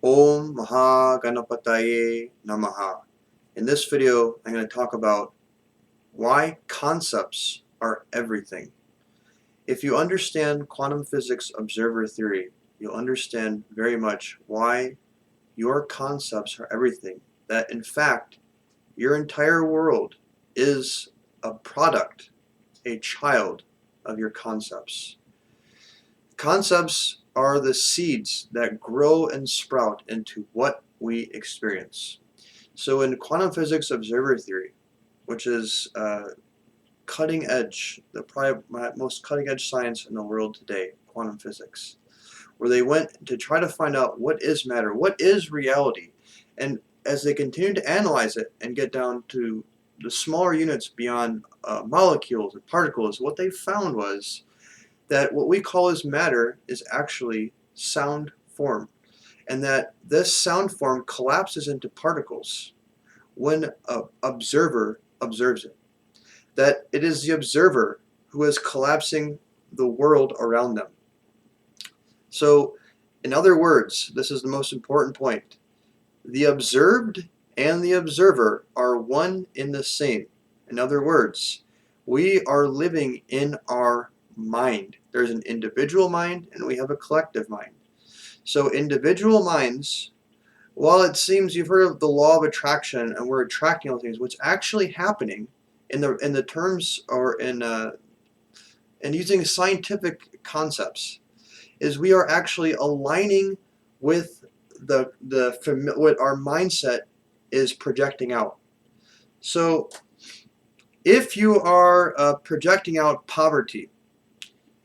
Om Maha Ganapataye Namaha. In this video, I'm going to talk about why concepts are everything. If you understand quantum physics observer theory, you'll understand very much why your concepts are everything. That in fact, your entire world is a product, a child of your concepts. Concepts are the seeds that grow and sprout into what we experience. So in quantum physics observer theory, which is cutting edge, the probably most cutting edge science in the world today, quantum physics, where they went to try to find out what is matter, what is reality, and as they continued to analyze it and get down to the smaller units beyond molecules and particles, what they found was that what we call as matter is actually sound form, and that this sound form collapses into particles when an observer observes it. That it is the observer who is collapsing the world around them. So, in other words, this is the most important point. The observed and the observer are one in the same. In other words, we are living in our mind. There's an individual mind and we have a collective mind. So individual minds, while it seems you've heard of the law of attraction and we're attracting all things, what's actually happening in the terms or in using scientific concepts is we are actually aligning with what our mindset is projecting out. So if you are projecting out poverty,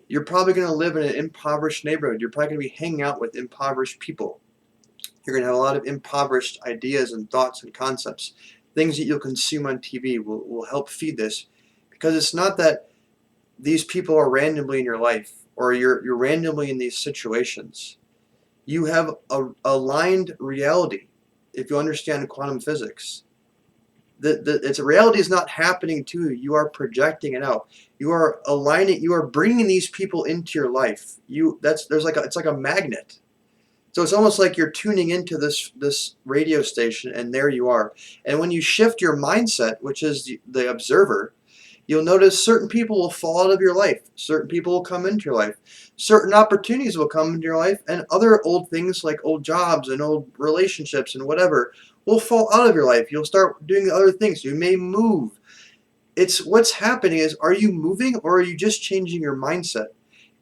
you're probably going to live in an impoverished neighborhood. You're probably going to be hanging out with impoverished people. You're going to have a lot of impoverished ideas and thoughts and concepts. Things that you'll consume on TV will help feed this, because it's not that these people are randomly in your life or you're randomly in these situations. You have a aligned reality. If you understand quantum physics, its reality is not happening to you. You are projecting it out. You are aligning. You are bringing these people into your life. It's like a magnet. So it's almost like you're tuning into this radio station, and there you are. And when you shift your mindset, which is the observer, you'll notice certain people will fall out of your life. Certain people will come into your life. Certain opportunities will come into your life, and other old things like old jobs and old relationships and whatever will fall out of your life. You'll start doing other things. You may move. It's what's happening is, are you moving or are you just changing your mindset?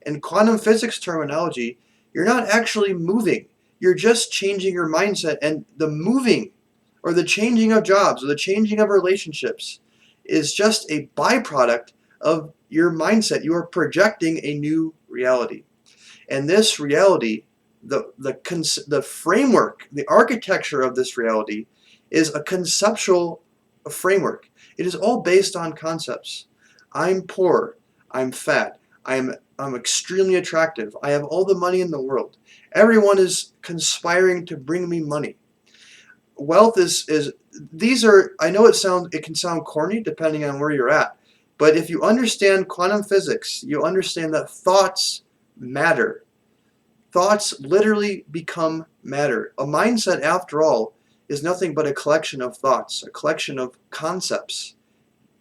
In quantum physics terminology, you're not actually moving. You're just changing your mindset, and the moving or the changing of jobs or the changing of relationships is just a byproduct of your mindset. You are projecting a new reality. And this reality, the framework, the architecture of this reality is a conceptual framework. It is all based on concepts. I'm poor. I'm fat. I'm extremely attractive. I have all the money in the world. Everyone is conspiring to bring me money. Wealth is these are, I know it can sound corny depending on where you're at, but if you understand quantum physics, you understand that thoughts matter. Thoughts literally become matter. A mindset, after all, is nothing but a collection of thoughts, a collection of concepts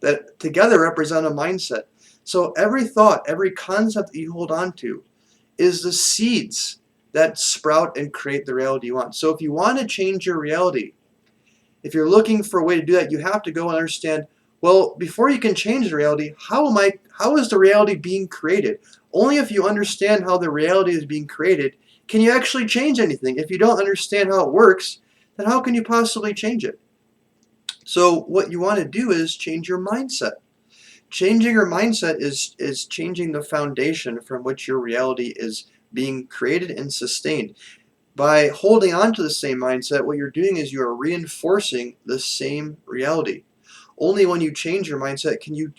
that together represent a mindset. So every thought, every concept that you hold on to is the seeds that sprout and create the reality you want. So if you want to change your reality, if you're looking for a way to do that, you have to go and understand, well, before you can change the reality, how is the reality being created? Only if you understand how the reality is being created can you actually change anything. If you don't understand how it works, then how can you possibly change it? So what you want to do is change your mindset. Changing your mindset is changing the foundation from which your reality is being created and sustained. By holding on to the same mindset, what you're doing is you are reinforcing the same reality. Only when you change your mindset can you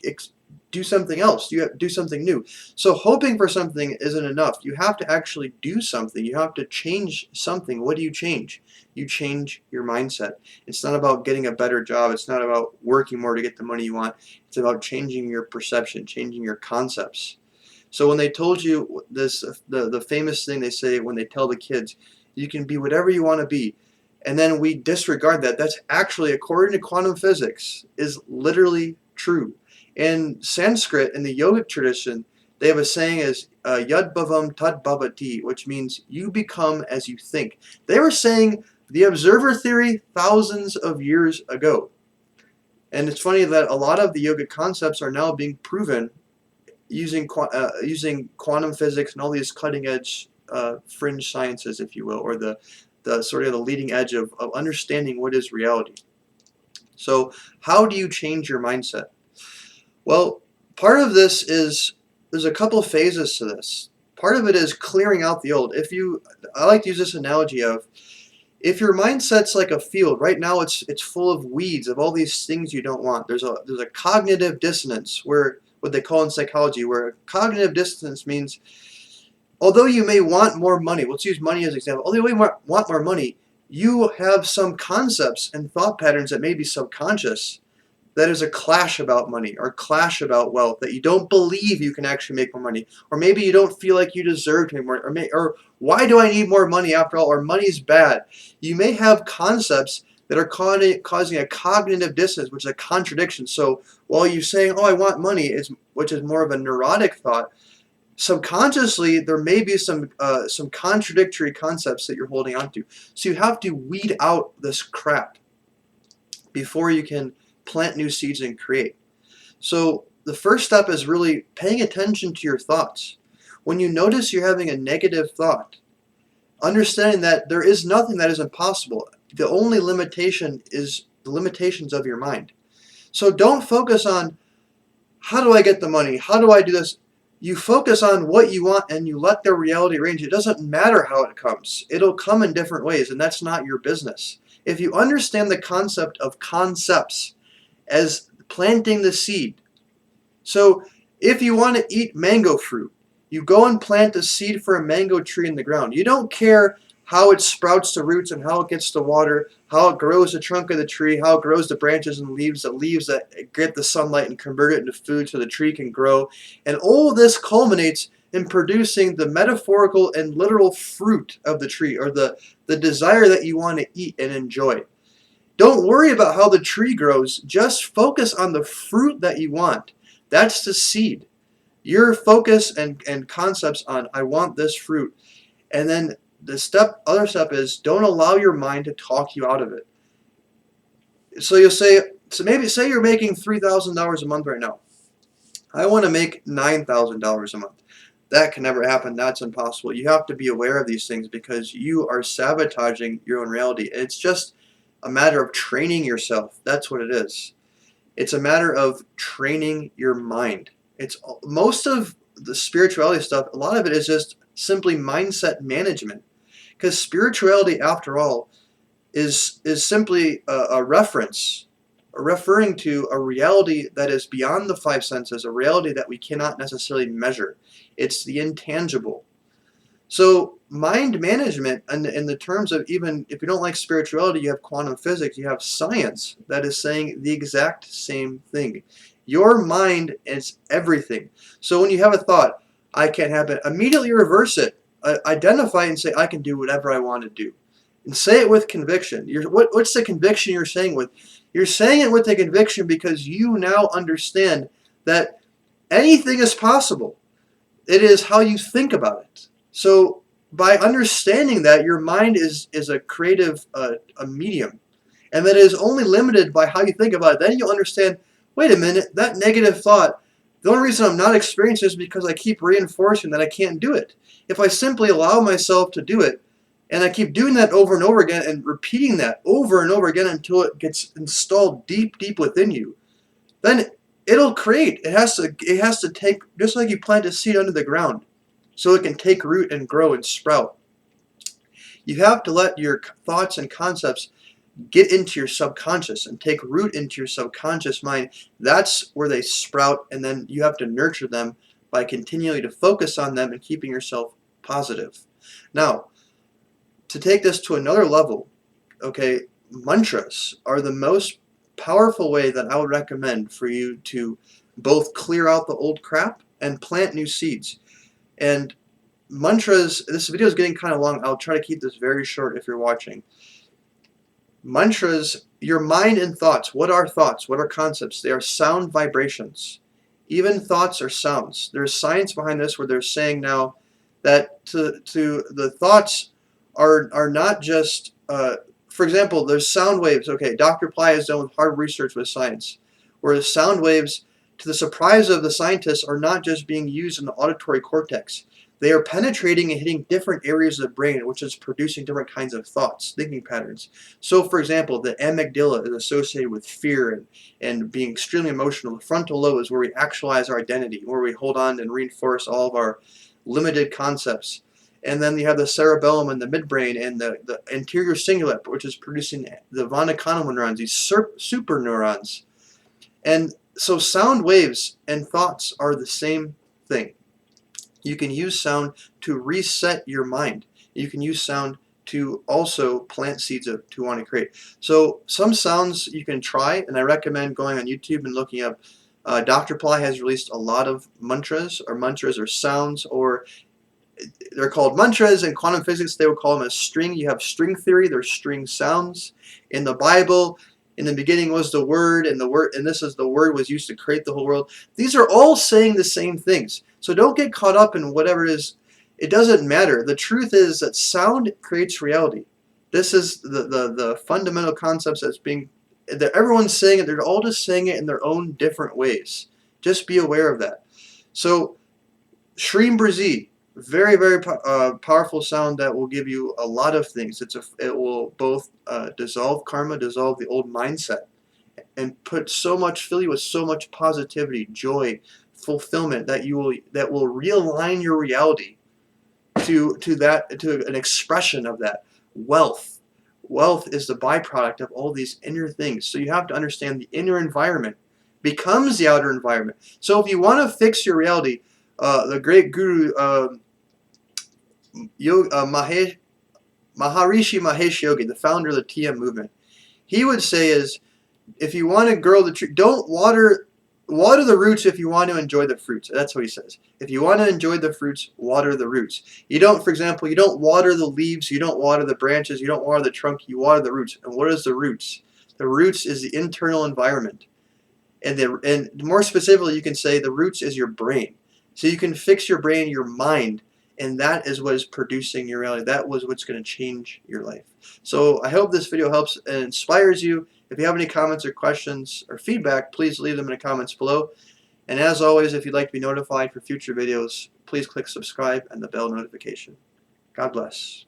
do something else. You have to do something new. So hoping for something isn't enough. You have to actually do something. You have to change something. What do you change? You change your mindset. It's not about getting a better job. It's not about working more to get the money you want. It's about changing your perception, changing your concepts. So when they told you this, the famous thing they say when they tell the kids, You can be whatever you want to be. And then we disregard that. That's actually, according to quantum physics, is literally true. In Sanskrit, in the yogic tradition, they have a saying as yad bhavam tad bhavati, which means you become as you think. They were saying the observer theory thousands of years ago. And it's funny that a lot of the yogic concepts are now being proven using quantum physics and all these cutting edge fringe sciences, if you will, or the sort of the leading edge of understanding what is reality. So how do you change your mindset? Well, part of this is, there's a couple phases to this. Part of it is clearing out the old. I like to use this analogy of, if your mindset's like a field, right now it's full of weeds of all these things you don't want. There's a cognitive dissonance, where what they call in psychology, where cognitive dissonance means, although you may want more money, let's use money as an example, although you want more money, you have some concepts and thought patterns that may be subconscious that is a clash about money or clash about wealth, that you don't believe you can actually make more money, or maybe you don't feel like you deserve to make more, or why do I need more money after all, or money's bad. You may have concepts that are causing a cognitive dissonance, which is a contradiction. So while you're saying, oh, I want money, which is more of a neurotic thought, subconsciously there may be some contradictory concepts that you're holding on to. So you have to weed out this crap before you can plant new seeds and create. So the first step is really paying attention to your thoughts. When you notice you're having a negative thought, understanding that there is nothing that is impossible. The only limitation is the limitations of your mind. So don't focus on, how do I get the money? How do I do this? You focus on what you want and you let the reality range. It doesn't matter how it comes. It'll come in different ways, and that's not your business. If you understand the concept of concepts as planting the seed. So if you want to eat mango fruit, you go and plant a seed for a mango tree in the ground. You don't care how it sprouts the roots and how it gets the water, how it grows the trunk of the tree, how it grows the branches and leaves that get the sunlight and convert it into food so the tree can grow. And all this culminates in producing the metaphorical and literal fruit of the tree, or the desire that you want to eat and enjoy. Don't worry about how the tree grows. Just focus on the fruit that you want. That's the seed. Your focus and concepts on, I want this fruit. And then the other step is, don't allow your mind to talk you out of it. So you'll say, maybe say you're making $3,000 a month right now. I want to make $9,000 a month. That can never happen. That's impossible. You have to be aware of these things because you are sabotaging your own reality. It's just a matter of training yourself. That's what it is. It's a matter of training your mind. It's most of the spirituality stuff, a lot of it is just simply mindset management. Because spirituality, after all, is simply a reference, referring to a reality that is beyond the five senses, a reality that we cannot necessarily measure. It's the intangible. So mind management, in the terms of, even if you don't like spirituality, you have quantum physics, you have science that is saying the exact same thing. Your mind is everything. So when you have a thought, I can't have it, immediately reverse it. Identify and say, I can do whatever I want to do. And say it with conviction. What's the conviction you're saying with? You're saying it with the conviction because you now understand that anything is possible. It is how you think about it. So by understanding that your mind is a creative a medium, and that it is only limited by how you think about it, then you'll understand, wait a minute, that negative thought, the only reason I'm not experiencing this is because I keep reinforcing that I can't do it. If I simply allow myself to do it, and I keep doing that over and over again and repeating that over and over again until it gets installed deep, deep within you, then it'll create. It has to take, just like you plant a seed under the ground, so it can take root and grow and sprout. You have to let your thoughts and concepts get into your subconscious and take root into your subconscious mind. That's where they sprout, and then you have to nurture them by continually to focus on them and keeping yourself positive. Now, to take this to another level, okay, mantras are the most powerful way that I would recommend for you to both clear out the old crap and plant new seeds. And mantras, this video is getting kind of long. I'll try to keep this very short if you're watching. Mantras, your mind and thoughts. What are thoughts? What are concepts? They are sound vibrations. Even thoughts are sounds. There's science behind this where they're saying now that to the thoughts are not just, for example, there's sound waves. Okay, Dr. Ply has done hard research with science, where the sound waves, to the surprise of the scientists, are not just being used in the auditory cortex. They are penetrating and hitting different areas of the brain, which is producing different kinds of thoughts, thinking patterns. So, for example, the amygdala is associated with fear and being extremely emotional. The frontal lobe is where we actualize our identity, where we hold on and reinforce all of our limited concepts. And then you have the cerebellum and the midbrain and the anterior cingulate, which is producing the von Economo neurons, these super neurons. And so sound waves and thoughts are the same thing. You can use sound to reset your mind. You can use sound to also plant seeds to want to create. So some sounds you can try, and I recommend going on YouTube and looking up. Dr. Ply has released a lot of mantras or sounds, or they're called mantras. In quantum physics, they would call them a string. You have string theory. There's string sounds. In the Bible, in the beginning was the Word, and this is the Word was used to create the whole world. These are all saying the same things. So don't get caught up in whatever it is. It doesn't matter. The truth is that sound creates reality. This is the fundamental concepts that everyone's saying it. They're all just saying it in their own different ways. Just be aware of that. So Shreem Brzee, very, very powerful sound that will give you a lot of things. It will both dissolve karma, dissolve the old mindset, and fill you with so much positivity, joy, fulfillment that will realign your reality to an expression of that. Wealth is the byproduct of all these inner things. So you have to understand the inner environment becomes the outer environment. So if you want to fix your reality, the great guru Maharishi Mahesh Yogi, the founder of the TM movement, he would say is, if you want to grow the tree, don't water the roots if you want to enjoy the fruits. That's what he says. If you want to enjoy the fruits, water the roots. You don't, for example, you don't water the leaves, you don't water the branches, you don't water the trunk, you water the roots. And what is the roots? The roots is the internal environment. And more specifically, you can say the roots is your brain. So you can fix your brain, your mind, and that is what is producing your reality. That was what's going to change your life. So I hope this video helps and inspires you. If you have any comments or questions or feedback, please leave them in the comments below. And as always, if you'd like to be notified for future videos, please click subscribe and the bell notification. God bless.